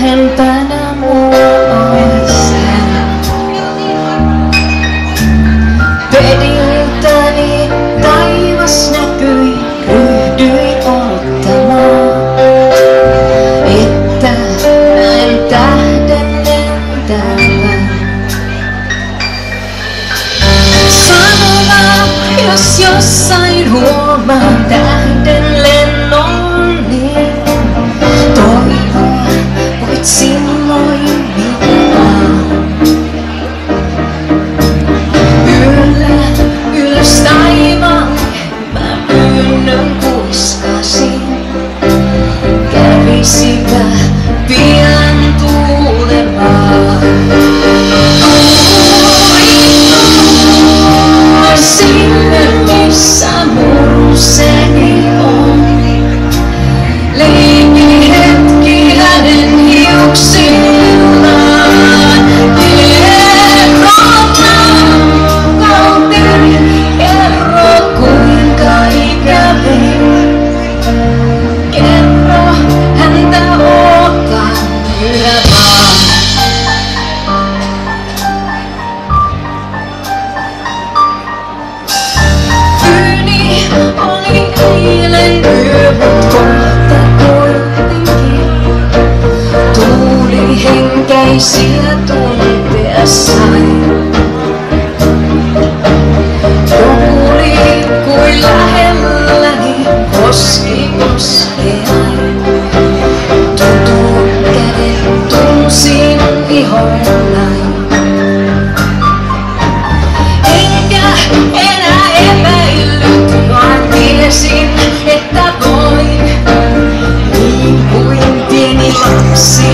lähempänä mua sen. Pediltäni taivas näkyi, ryhdyin odottamaan, että näen tähden lentävän. Sanoa, jos jossain huomaan tähden lennon, niin toivoa voit silloin mitään. Ylös taivaan mä pyynnön kuiskasin, kävisipä pian tuulemaan. Sinne missä muruseni on, leikki hetki hänen hiuksillaan. Kerro kuinka ikävin, kerro häntä ootan yhä vaan. Yöni oli eilen yö, mut kohta kuitenkin tuuli henkeisiä tunteja sain. Joku liikkui lähelläni, koski koskeain. Tutun käden tunsin ihollani. Enkä enää epäillyt, vaan tiesin, että voin niin kuin pieni lapsi.